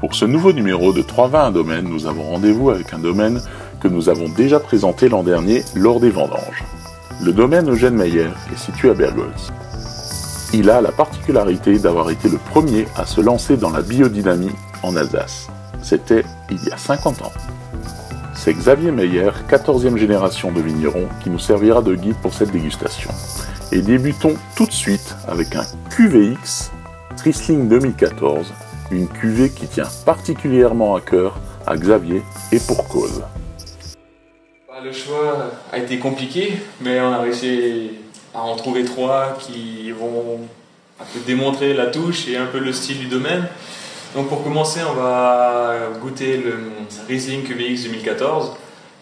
Pour ce nouveau numéro de 320 un domaine, nous avons rendez-vous avec un domaine que nous avons déjà présenté l'an dernier lors des vendanges. Le domaine Eugène Meyer est situé à Bergholz. Il a la particularité d'avoir été le premier à se lancer dans la biodynamie en Alsace. C'était il y a 50 ans. C'est Xavier Meyer, 14e génération de vigneron, qui nous servira de guide pour cette dégustation. Et débutons tout de suite avec un QVX Riesling 2014, une cuvée qui tient particulièrement à cœur à Xavier et pour cause. Le choix a été compliqué, mais on a réussi à en trouver trois qui vont un peu démontrer la touche et un peu le style du domaine. Donc pour commencer, on va goûter le Riesling QVX 2014.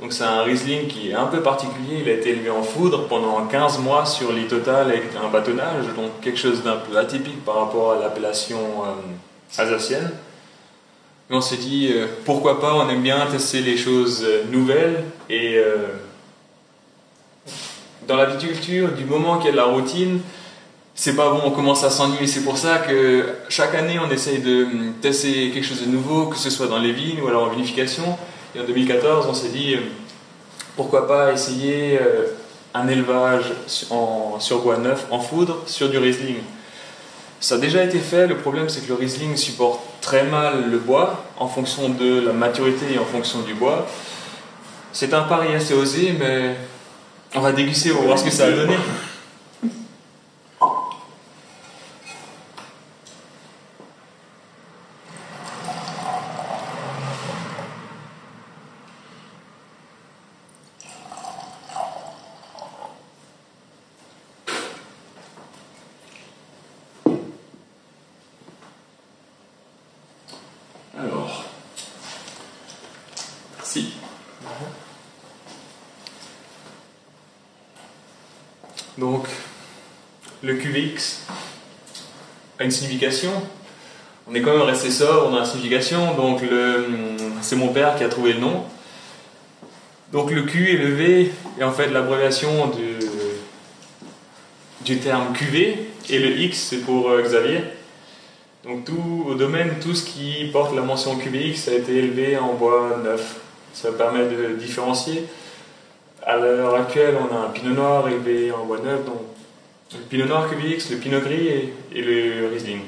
Donc c'est un Riesling qui est un peu particulier, il a été élevé en foudre pendant 15 mois sur lit total avec un bâtonnage, donc quelque chose d'un peu atypique par rapport à l'appellation alsacienne. Mais on s'est dit, pourquoi pas, on aime bien tester les choses nouvelles et dans la viticulture, du moment qu'il y a de la routine, c'est pas bon, on commence à s'ennuyer. C'est pour ça que chaque année on essaye de tester quelque chose de nouveau, que ce soit dans les vignes ou alors en vinification. Et en 2014, on s'est dit pourquoi pas essayer un élevage sur bois neuf en foudre sur du Riesling. Ça a déjà été fait, le problème c'est que le Riesling supporte très mal le bois en fonction de la maturité et en fonction du bois. C'est un pari assez osé, mais on va déguster, on va voir ce que ça a donné. Alors, merci. Donc, le QVX a une signification. On est quand même resté sobre dans la signification, donc c'est mon père qui a trouvé le nom. Donc le Q et le V est en fait l'abréviation du terme QV, et le X c'est pour Xavier. Donc au domaine, tout ce qui porte la mention QVX a été élevé en bois neuf. Ça permet de différencier. À l'heure actuelle, on a un pinot noir élevé en bois neuf, donc le pinot noir QVX, le pinot gris et le Riesling.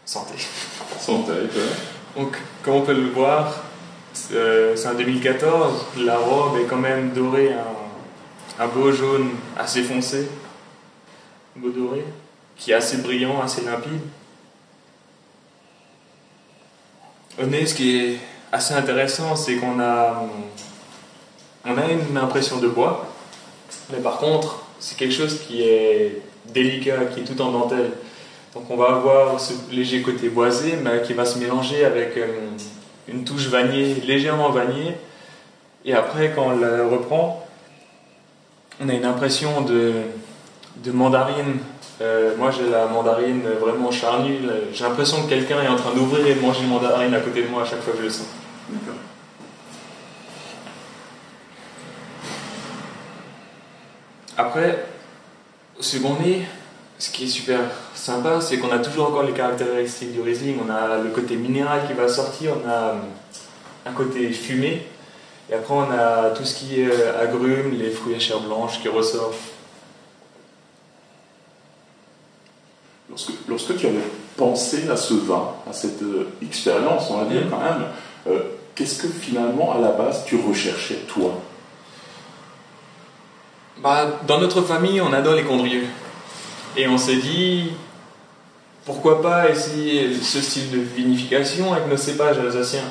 Santé. Santé, Donc, comme on peut le voir, c'est un 2014, la robe est quand même dorée, un beau jaune assez foncé. Beau doré, qui est assez brillant, assez limpide. Au nez, ce qui est assez intéressant, c'est qu'on a une impression de bois, mais par contre, c'est quelque chose qui est délicat, qui est tout en dentelle. Donc on va avoir ce léger côté boisé, mais qui va se mélanger avec une touche vanillée, légèrement vanillée. Et après, quand on la reprend, on a une impression de mandarine. Moi j'ai la mandarine vraiment charnue, j'ai l'impression que quelqu'un est en train d'ouvrir et de manger une mandarine à côté de moi à chaque fois que je le sens. D'accord. Après, au second nez, ce qui est super sympa, c'est qu'on a toujours encore les caractéristiques du Riesling. On a le côté minéral qui va sortir, on a un côté fumé, et après on a tout ce qui est agrumes, les fruits à chair blanche qui ressortent. Lorsque tu avais pensé à ce vin, à cette expérience, on va dire quand même, qu'est-ce que finalement à la base tu recherchais toi? Dans notre famille, on adore les Condrieu. Et on s'est dit, pourquoi pas essayer ce style de vinification avec nos cépages alsaciens.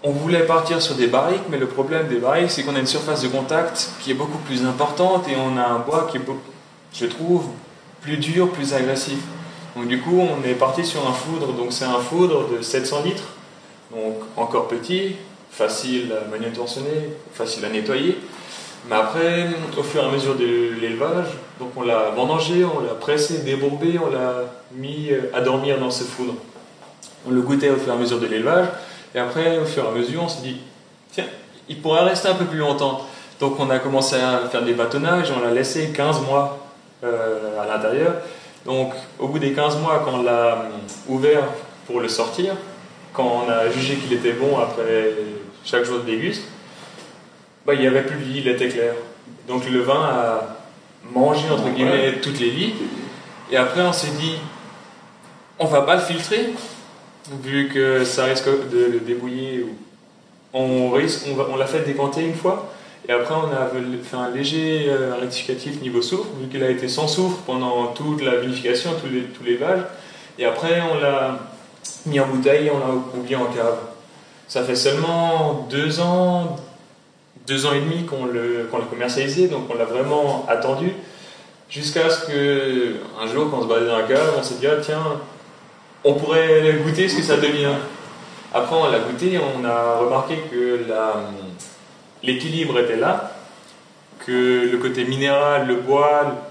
On voulait partir sur des barriques, mais le problème des barriques, c'est qu'on a une surface de contact qui est beaucoup plus importante et on a un bois qui est, je trouve, plus dur, plus agressif. Donc du coup, on est parti sur un foudre. Donc c'est un foudre de 700 litres, donc encore petit, facile à manutentionner, facile à nettoyer. Mais après, au fur et à mesure de l'élevage, donc on l'a vendangé, on l'a pressé, débourbé, on l'a mis à dormir dans ce foudre. On le goûtait au fur et à mesure de l'élevage, et après, au fur et à mesure, on s'est dit, tiens, il pourrait rester un peu plus longtemps. Donc on a commencé à faire des bâtonnages, on l'a laissé 15 mois à l'intérieur, Donc au bout des 15 mois, quand on l'a ouvert pour le sortir, quand on a jugé qu'il était bon après chaque jour de déguste, il n'y avait plus de vie, il était clair. Donc le vin a mangé entre guillemets toutes les vies. Et après on s'est dit, on va pas le filtrer, vu que ça risque de le débouiller. On l'a fait décanter une fois. Et après, on a fait un léger rectificatif niveau soufre, vu qu'il a été sans soufre pendant toute la vinification, tout l'élevage. Et après, on l'a mis en bouteille et on l'a oublié en cave. Ça fait seulement 2 ans et demi qu'on l'a commercialisé, donc on l'a vraiment attendu. Jusqu'à ce qu'un jour, quand on se baladait dans la cave, on s'est dit, ah tiens, on pourrait goûter ce que ça devient. Après, on l'a goûté, on a remarqué que l'équilibre était là, que le côté minéral, le bois,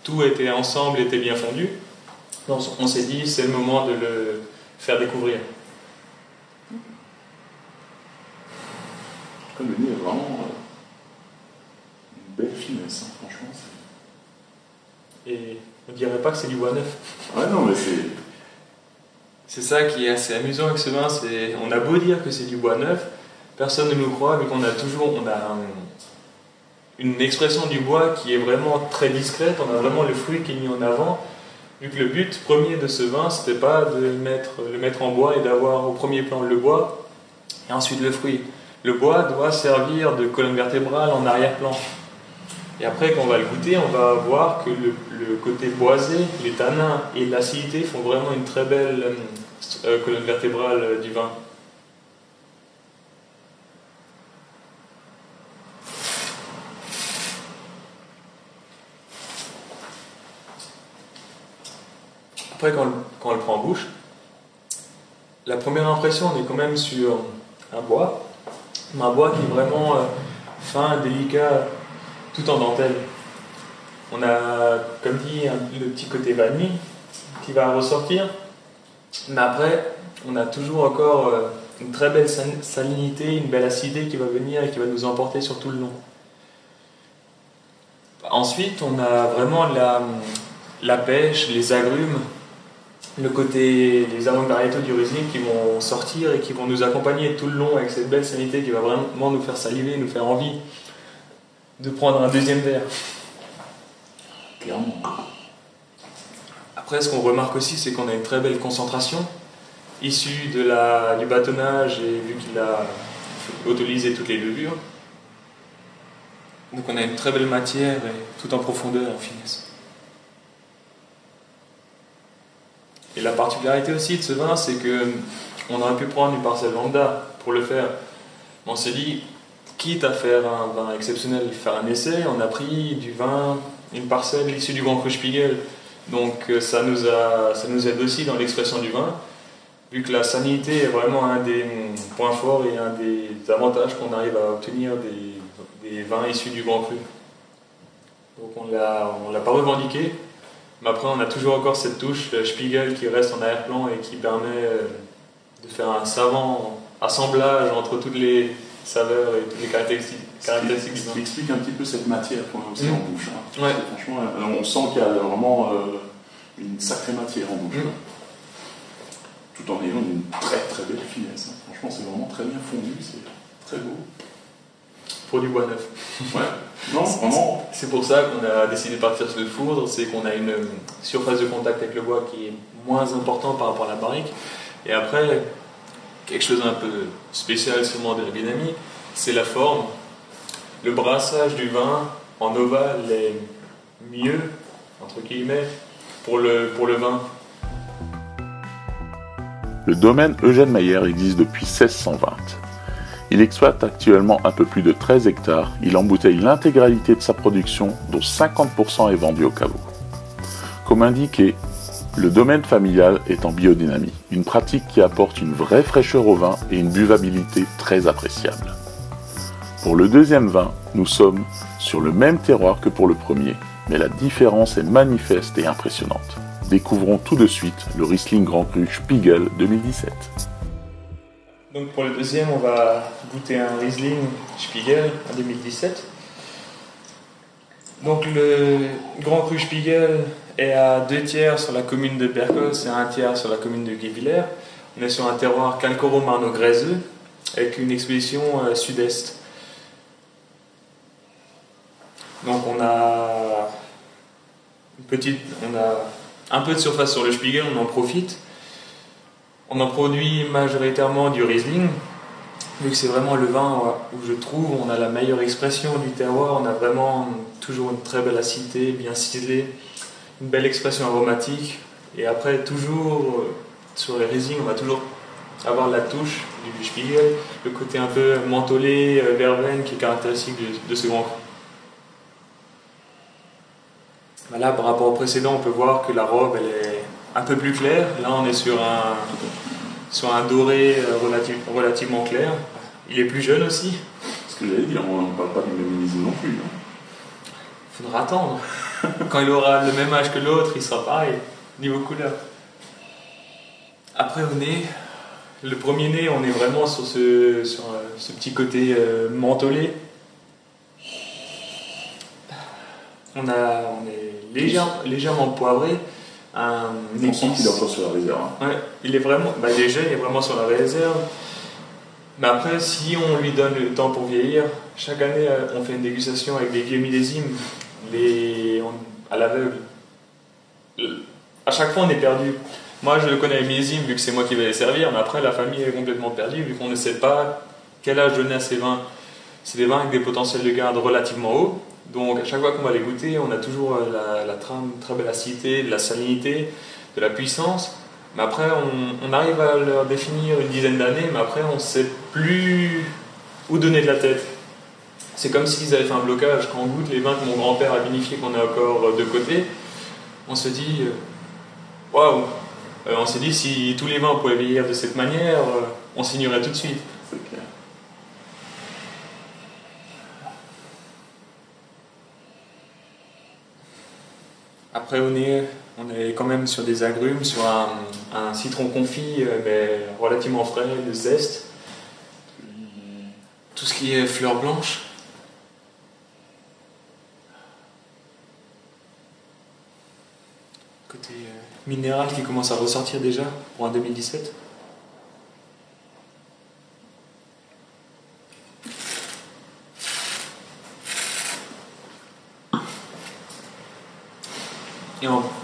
tout était ensemble, était bien fondu. Donc on s'est dit, c'est le moment de le faire découvrir. Le nez est vraiment une belle finesse, hein, franchement. Et on ne dirait pas que c'est du bois neuf. Ouais, non, mais c'est ça qui est assez amusant avec ce vin, on a beau dire que c'est du bois neuf, personne ne nous croit, vu qu'on a une expression du bois qui est vraiment très discrète, on a vraiment le fruit qui est mis en avant, vu que le but premier de ce vin, c'était pas de le mettre en bois et d'avoir au premier plan le bois, et ensuite le fruit. Le bois doit servir de colonne vertébrale en arrière-plan. Et après, quand on va le goûter, on va voir que le côté boisé, les tanins et l'acidité font vraiment une très belle colonne vertébrale du vin. Après, quand on le prend en bouche, la première impression, on est quand même sur un bois qui est vraiment fin, délicat, tout en dentelle. On a, comme dit, le petit côté vanille qui va ressortir, mais après, on a toujours encore une très belle salinité, une belle acidité qui va venir et qui va nous emporter sur tout le long. Ensuite, on a vraiment la pêche, les agrumes, les arômes variétaux du Riesling qui vont sortir et qui vont nous accompagner tout le long avec cette belle salinité qui va vraiment nous faire saliver, nous faire envie de prendre un deuxième verre. Clairement. Après, ce qu'on remarque aussi, c'est qu'on a une très belle concentration issue du bâtonnage et vu qu'il a autolisé toutes les levures. Donc on a une très belle matière, et tout en profondeur et en finesse. Et la particularité aussi de ce vin, c'est qu'on aurait pu prendre une parcelle lambda pour le faire. On s'est dit, quitte à faire un vin exceptionnel, faire un essai, on a pris du vin, une parcelle issue du Grand Cru Spiegel. Donc ça nous aide aussi dans l'expression du vin, vu que la salinité est vraiment un des points forts et un des avantages qu'on arrive à obtenir des vins issus du Grand Cru. Donc on l'a pas revendiqué, mais après on a toujours encore cette touche Spiegel qui reste en arrière-plan et qui permet de faire un savant assemblage entre toutes les saveurs et toutes les caractéristiques du vin. Ça explique un petit peu cette matière qu'on a aussi en bouche. Hein. Ouais. Franchement, on sent qu'il y a vraiment une sacrée matière en bouche. Tout en ayant une très très belle finesse. Hein. Franchement, c'est vraiment très bien fondu, c'est très beau. Pour du bois neuf. Ouais, non, vraiment. C'est pour ça qu'on a décidé de partir sur le foudre, c'est qu'on a une surface de contact avec le bois qui est moins importante par rapport à la barrique. Et après, quelque chose d'un peu spécial sûrement de la biodynamie, c'est la forme. Le brassage du vin en ovale est mieux, entre guillemets, pour le vin. Le domaine Eugène Mayer existe depuis 1620. Il exploite actuellement un peu plus de 13 hectares. Il embouteille l'intégralité de sa production, dont 50% est vendu au caveau. Comme indiqué, le domaine familial est en biodynamie, une pratique qui apporte une vraie fraîcheur au vin et une buvabilité très appréciable. Pour le deuxième vin, nous sommes sur le même terroir que pour le premier, mais la différence est manifeste et impressionnante. Découvrons tout de suite le Riesling Grand Cru Spiegel 2017. Donc pour le deuxième, on va goûter un Riesling Spiegel en 2017. Donc le Grand Cru Spiegel est à 2 tiers sur la commune de Bergos et 1 tiers sur la commune de Guebwiller. On est sur un terroir calcauro-marno-gréseux avec une exposition sud-est. Donc on a un peu de surface sur le Spiegel, on en profite. On en produit majoritairement du Riesling, vu que c'est vraiment le vin où je trouve on a la meilleure expression du terroir. On a vraiment toujours une très belle acidité, bien ciselée, une belle expression aromatique. Et après, toujours sur les Riesling, on va toujours avoir la touche du Spiegel, le côté un peu mentholé, verveine qui est caractéristique de ce grand cru. Là, par rapport au précédent, on peut voir que la robe elle est un peu plus claire. Là, on est sur un doré relativement clair. Il est plus jeune aussi. Ce que j'allais dire, on ne parle pas du même millésime non plus. Il faudra attendre. Quand il aura le même âge que l'autre, il sera pareil, niveau couleur. Après, au nez, le premier nez, on est vraiment sur ce petit côté mentholé. On est légèrement poivré. On sent qu'il est encore sur la réserve. Ouais, il est jeune, il est vraiment sur la réserve. Mais après, si on lui donne le temps pour vieillir, chaque année, on fait une dégustation avec des vieux millésimes, à l'aveugle. À chaque fois, on est perdu. Moi, je connais les millésimes vu que c'est moi qui vais les servir, mais après, la famille est complètement perdue vu qu'on ne sait pas quel âge donner à ces vins. C'est des vins avec des potentiels de garde relativement hauts. Donc à chaque fois qu'on va les goûter, on a toujours la trame, très belle acidité, de la salinité, de la puissance. Mais après, on arrive à leur définir une dizaine d'années, mais après, on ne sait plus où donner de la tête. C'est comme s'ils avaient fait un blocage. Quand on goûte les vins que mon grand-père a vinifiés, qu'on a encore de côté, on se dit waouh! On s'est dit si tous les vins pouvaient vieillir de cette manière, on signerait tout de suite. C'est clair. Après, on est quand même sur des agrumes, sur un citron confit, mais relativement frais, de zeste. Tout ce qui est fleurs blanches. Côté minéral qui commence à ressortir déjà pour un 2017.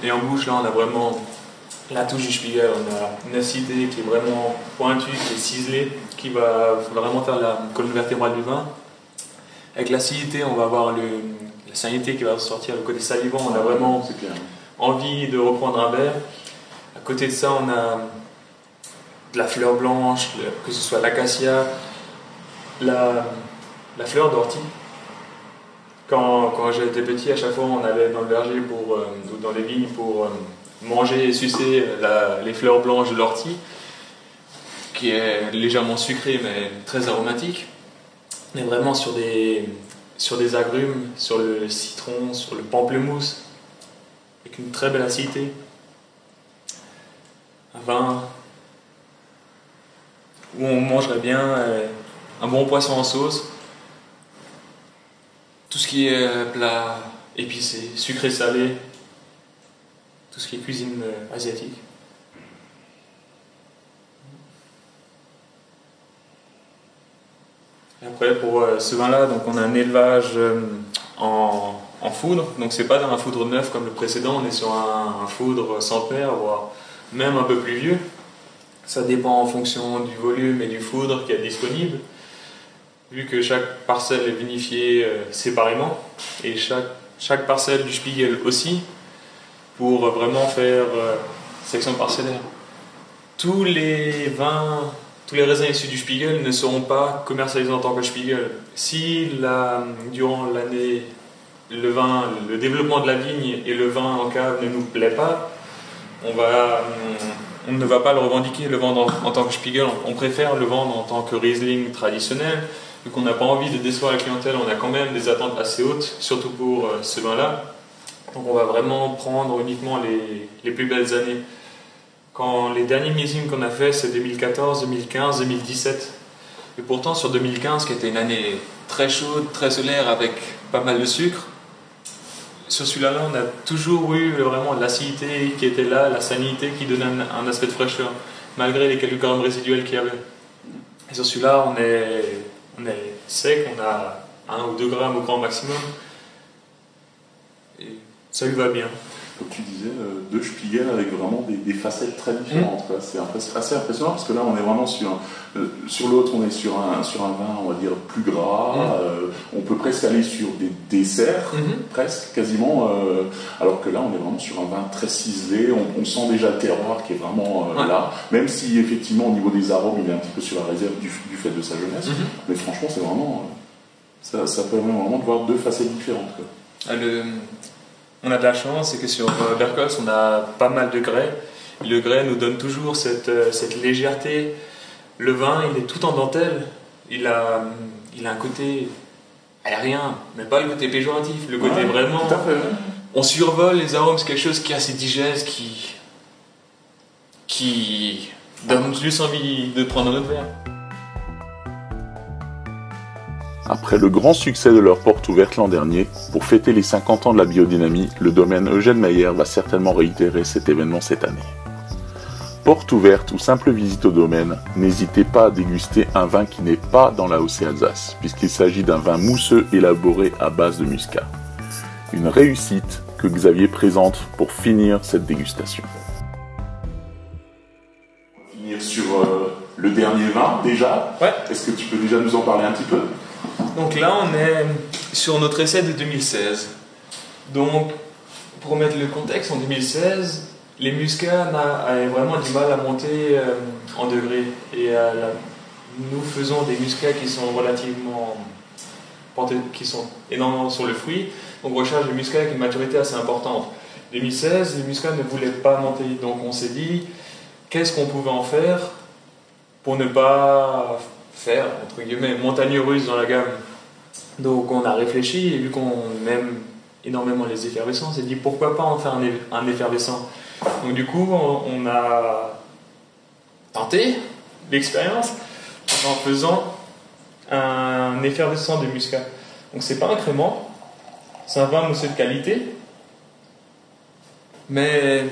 Et en bouche, là, on a vraiment la touche du Spiegel. On a une acidité qui est vraiment pointue, qui est ciselée, qui va vraiment faire la colonne vertébrale du vin. Avec l'acidité, on va avoir la salinité qui va ressortir, le côté salivant. On a vraiment envie de reprendre un verre. À côté de ça, on a de la fleur blanche, que ce soit l'acacia, la fleur d'ortie. Quand j'étais petit, à chaque fois, on allait dans le verger ou dans les vignes pour manger et sucer les fleurs blanches de l'ortie, qui est légèrement sucrée mais très aromatique. On est vraiment sur des agrumes, sur le citron, sur le pamplemousse, avec une très belle acidité. Un vin où on mangerait bien un bon poisson en sauce. Tout ce qui est plat épicé, sucré-salé, tout ce qui est cuisine asiatique. Et après, pour ce vin-là, donc on a un élevage en foudre. Donc c'est pas dans un foudre neuf comme le précédent, on est sur un foudre centenaire, voire même un peu plus vieux. Ça dépend en fonction du volume et du foudre qui est disponible. Vu que chaque parcelle est vinifiée séparément, et chaque parcelle du Spiegel aussi, pour vraiment faire section parcellaire. Tous les raisins issus du Spiegel ne seront pas commercialisés en tant que Spiegel. Si durant l'année, le développement de la vigne et le vin en cave ne nous plaît pas, on ne va pas le revendiquer, le vendre en tant que Spiegel. On préfère le vendre en tant que Riesling traditionnel. Vu qu'on n'a pas envie de décevoir la clientèle, on a quand même des attentes assez hautes, surtout pour ce vin-là. Donc on va vraiment prendre uniquement les plus belles années. Quand les derniers millésimes qu'on a fait, c'est 2014, 2015, 2017. Et pourtant sur 2015, qui était une année très chaude, très solaire, avec pas mal de sucre, sur celui-là, on a toujours eu vraiment l'acidité qui était là, la salinité qui donnait un aspect de fraîcheur, malgré les quelques grammes résiduels qu'il y avait. Et sur celui-là, on est sec, on a 1 ou 2 grammes au grand maximum. Et ça lui va bien. Comme tu disais, deux Spiegel avec vraiment des facettes très différentes. C'est assez impressionnant parce que là, on est vraiment sur l'autre, on est sur un vin, on va dire, plus gras. On peut presque aller sur des desserts, presque, quasiment. Alors que là, on est vraiment sur un vin très ciselé. On sent déjà le terroir qui est vraiment là. Même si, effectivement, au niveau des arômes, il est un petit peu sur la réserve du fait de sa jeunesse. Mais franchement, c'est vraiment... ça permet vraiment de voir deux facettes différentes, quoi. On a de la chance, c'est que sur Berkos, on a pas mal de grès. Le grès nous donne toujours cette légèreté. Le vin, il est tout en dentelle. Il a un côté aérien, mais pas le côté péjoratif. Le côté vraiment... Tout à fait. On survole les arômes, c'est quelque chose qui est assez digeste, qui donne juste envie de prendre un autre verre. Après le grand succès de leur porte ouverte l'an dernier, pour fêter les 50 ans de la biodynamie, le domaine Eugène Meyer va certainement réitérer cet événement cette année. Porte ouverte ou simple visite au domaine, n'hésitez pas à déguster un vin qui n'est pas dans la Haussée Alsace, puisqu'il s'agit d'un vin mousseux élaboré à base de muscat. Une réussite que Xavier présente pour finir cette dégustation. On va finir sur le dernier vin déjà. Ouais. Est-ce que tu peux déjà nous en parler un petit peu ? Donc là, on est sur notre essai de 2016. Donc, pour mettre le contexte, en 2016, les muscats avaient vraiment du mal à monter en degrés. Et nous faisons des muscats qui sont relativement... qui sont énormément sur le fruit. Donc, on recherche des muscats avec une maturité assez importante. En 2016, les muscats ne voulaient pas monter. Donc, on s'est dit, qu'est-ce qu'on pouvait en faire pour ne pas faire, entre guillemets, montagne russe dans la gamme. Donc on a réfléchi et vu qu'on aime énormément les effervescents, on s'est dit pourquoi pas en faire un effervescent. Donc du coup on a tenté l'expérience en faisant un effervescent de muscat. Donc c'est pas un crément, c'est un vin mousseux de qualité, mais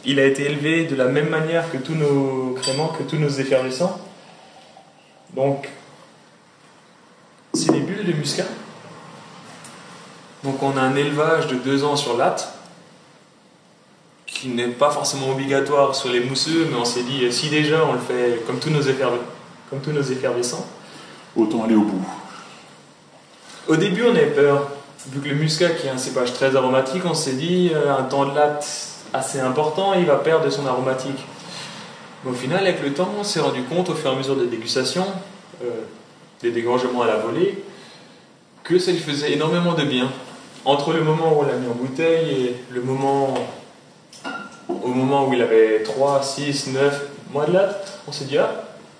il a été élevé de la même manière que tous nos créments, que tous nos effervescents. Donc, c'est des bulles de muscat. Donc, on a un élevage de 2 ans sur latte, qui n'est pas forcément obligatoire sur les mousseux, mais on s'est dit, si déjà on le fait comme tous nos effervescents, autant aller au bout. Au début, on avait peur. Vu que le muscat, qui est un cépage très aromatique, on s'est dit, un temps de latte assez important, il va perdre de son aromatique. Mais au final, avec le temps, on s'est rendu compte au fur et à mesure des dégustations, des dégorgements à la volée, que ça lui faisait énormément de bien. Entre le moment où on l'a mis en bouteille et au moment où il avait 3, 6, 9 mois de latte, on s'est dit,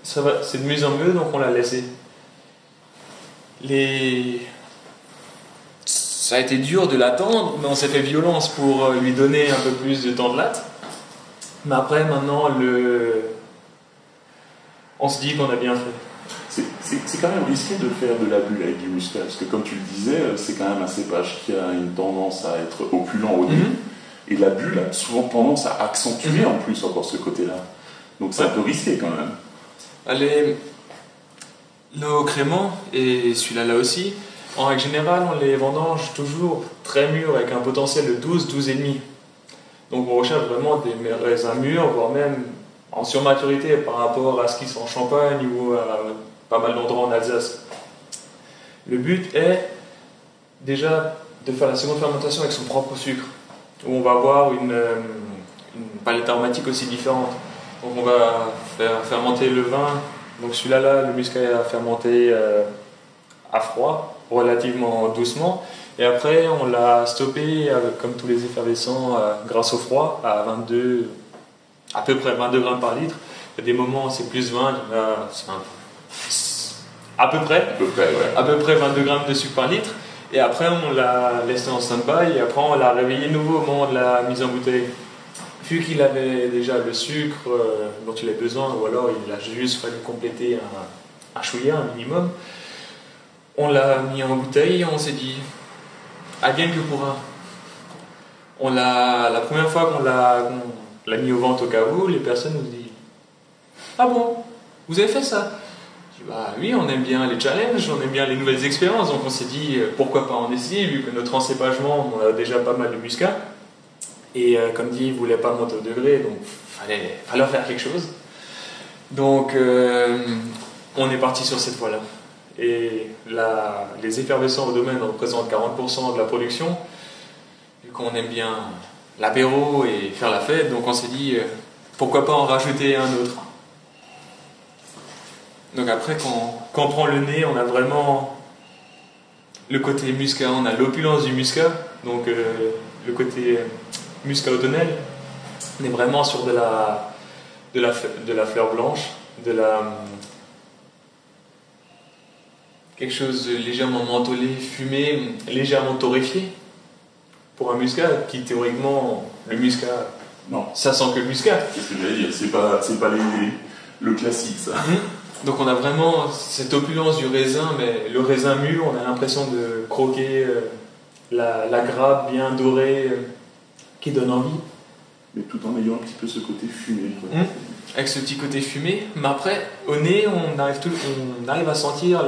c'est de mieux en mieux, donc on l'a laissé. Ça a été dur de l'attendre, mais on s'est fait violence pour lui donner un peu plus de temps de latte. Mais après, maintenant, on se dit qu'on a bien fait. C'est quand même risqué de faire de la bulle avec du muscat, parce que comme tu le disais, c'est quand même un cépage qui a une tendance à être opulent au début. Et la bulle a souvent tendance à accentuer en plus encore ce côté-là. Donc c'est un peu risqué quand même. Nos créments, et celui-là là aussi, en règle générale, on les vendange toujours très mûrs avec un potentiel de 12, 12,5. Donc on recherche vraiment des raisins mûrs, voire même en surmaturité par rapport à ce qui sont en Champagne ou à pas mal d'endroits en Alsace. Le but est déjà de faire la seconde fermentation avec son propre sucre, où on va avoir une palette aromatique aussi différente. Donc on va faire fermenter le vin, donc celui-là, le muscat est fermenté à froid, relativement doucement. Et après, on l'a stoppé, comme tous les effervescents, grâce au froid, à peu près 22 grammes par litre. Il y a des moments où c'est plus 20, à peu près 22 grammes de sucre par litre. Et après, on l'a laissé en stand-by et après, on l'a réveillé de nouveau au moment de la mise en bouteille. Vu qu'il avait déjà le sucre dont il avait besoin, ou alors il a juste fallu compléter un chouïa, un minimum, on l'a mis en bouteille et on s'est dit, advienne que pourra. la première fois qu'on l'a mis aux ventes au cas où, les personnes nous disent ah bon, vous avez fait ça? Je dis bah oui, on aime bien les challenges, on aime bien les nouvelles expériences, donc on s'est dit pourquoi pas en essayer, vu que notre encépagement, on a déjà pas mal de muscat. Et comme dit, ils ne voulaient pas monter au degré, donc fallait faire quelque chose. Donc on est parti sur cette voie-là. Et les effervescents au domaine représentent 40% de la production. Vu qu'on aime bien l'apéro et faire la fête, donc on s'est dit pourquoi pas en rajouter un autre. Donc après, quand on prend le nez, on a vraiment le côté muscat, on a l'opulence du muscat, donc le côté muscat automnal. On est vraiment sur de la fleur blanche, quelque chose de légèrement mentholé, fumé, légèrement torréfié. Pour un muscat qui théoriquement, le muscat, non, ça sent que le muscat. C'est ce que j'allais dire, c'est pas le classique ça. Donc on a vraiment cette opulence du raisin, mais le raisin mûr, on a l'impression de croquer la grappe bien dorée qui donne envie. Mais tout en ayant un petit peu ce côté fumé. Avec ce petit côté fumé, mais après, au nez, on arrive à sentir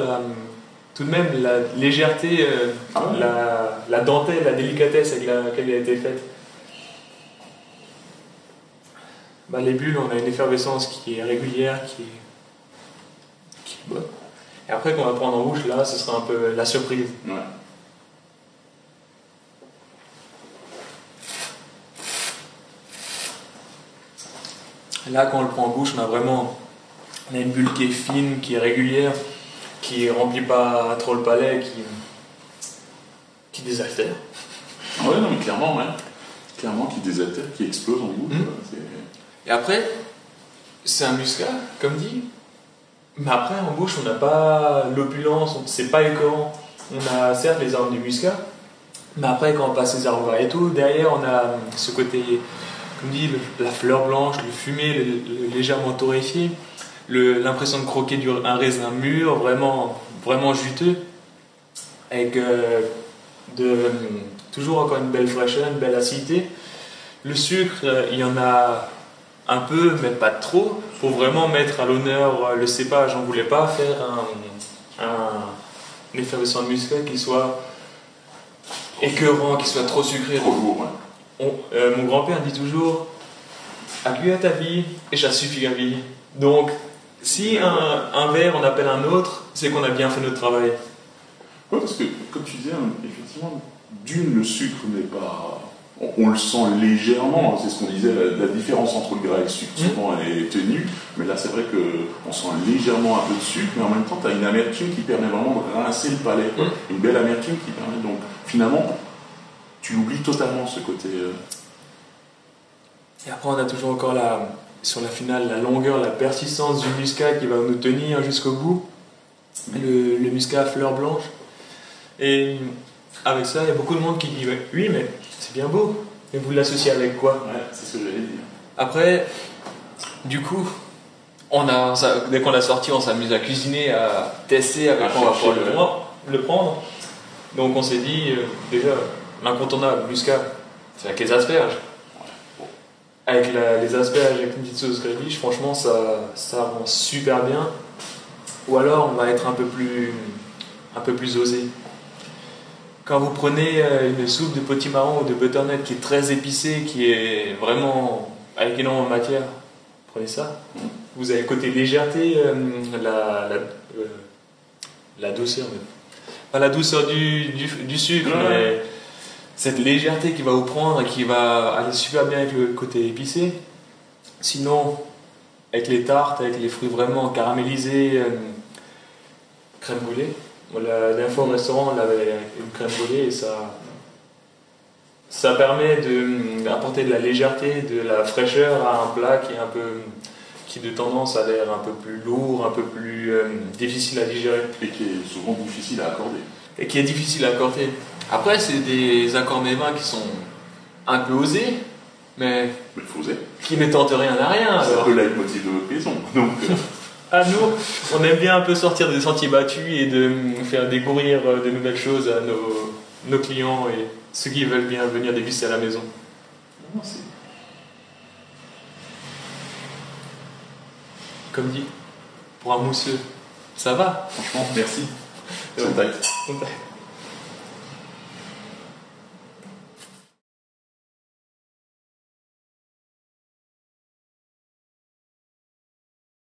tout de même la légèreté, la dentelle, la délicatesse avec laquelle elle a été faite. Bah, les bulles, on a une effervescence qui est régulière, qui est bonne. Et après, qu'on va prendre en bouche, là, ce sera un peu la surprise. Ouais. Là, quand on le prend en bouche, on a une bulle qui est fine, qui est régulière, qui ne remplit pas trop le palais, qui désaltère. Ouais, non, mais clairement, ouais. Clairement, qui désaltère, qui explose en bouche. Et après, c'est un muscat, comme dit. Mais après, en bouche, on n'a pas l'opulence, c'est pas écœurant. On a certes les arômes du muscat, mais après, quand on passe les arômes et tout, derrière, on a ce côté, comme dit, la fleur blanche, le fumé, le légèrement torréfié, l'impression de croquer un raisin mûr, vraiment, vraiment juteux, avec toujours encore une belle fraîcheur, une belle acidité. Le sucre, il y en a un peu, mais pas trop, pour vraiment mettre à l'honneur le cépage. On ne voulait pas faire un effervescent de muscat qui soit écœurant, qui soit trop sucré. Trop lourd, ouais. Mon grand-père dit toujours "Adieu à ta vie et ça suffit à vie". Donc, si un verre on appelle un autre, c'est qu'on a bien fait notre travail. Oui, parce que, comme tu disais, effectivement, le sucre n'est pas... On le sent légèrement, c'est ce qu'on disait, la différence entre le gras et le sucre souvent est ténue, mais là c'est vrai qu'on sent légèrement un peu de sucre, mais en même temps tu as une amertume qui permet vraiment de rincer le palais, une belle amertume qui permet donc finalement tu oublies totalement ce côté... Et après on a toujours encore sur la finale la longueur, la persistance du muscat qui va nous tenir jusqu'au bout, le muscat à fleur blanche. Et avec ça il y a beaucoup de monde qui dit oui mais c'est bien beau, mais vous l'associez avec quoi? Ouais, c'est ce que j'allais dire. Après, du coup, dès qu'on l'a sorti, on s'amuse à cuisiner, à tester avec quoi on va pouvoir le prendre. Donc on s'est dit, déjà, l'incontournable, muscat, c'est avec les asperges. Avec les asperges avec une petite sauce grébiche, franchement, ça rend super bien. Ou alors, on va être un peu plus osé. Quand vous prenez une soupe de potimarron ou de butternut qui est très épicée, qui est vraiment avec énormément de matière, prenez ça. Vous avez le côté légèreté, la douceur, pas la douceur du sucre, mais cette légèreté qui va vous prendre et qui va aller super bien avec le côté épicé. Sinon, avec les tartes, avec les fruits vraiment caramélisés, crème brûlée. La dernière fois au restaurant, on avait une crème brûlée et ça permet d'apporter de la légèreté, de la fraîcheur à un plat qui de tendance a l'air un peu plus lourd, un peu plus difficile à digérer. Et qui est souvent difficile à accorder. Et qui est difficile à accorder. Après, c'est des accords mévins qui sont un peu osés, mais faut oser. Qui ne tentent rien à rien. C'est un peu le leitmotiv de votre maison. Donc, à nous, on aime bien un peu sortir des sentiers battus et de faire découvrir de nouvelles choses à nos clients et ceux qui veulent bien venir déguster à la maison. Non, c'est... Comme dit, pour un mousseux, ça va. Franchement, merci. Contact. Contact.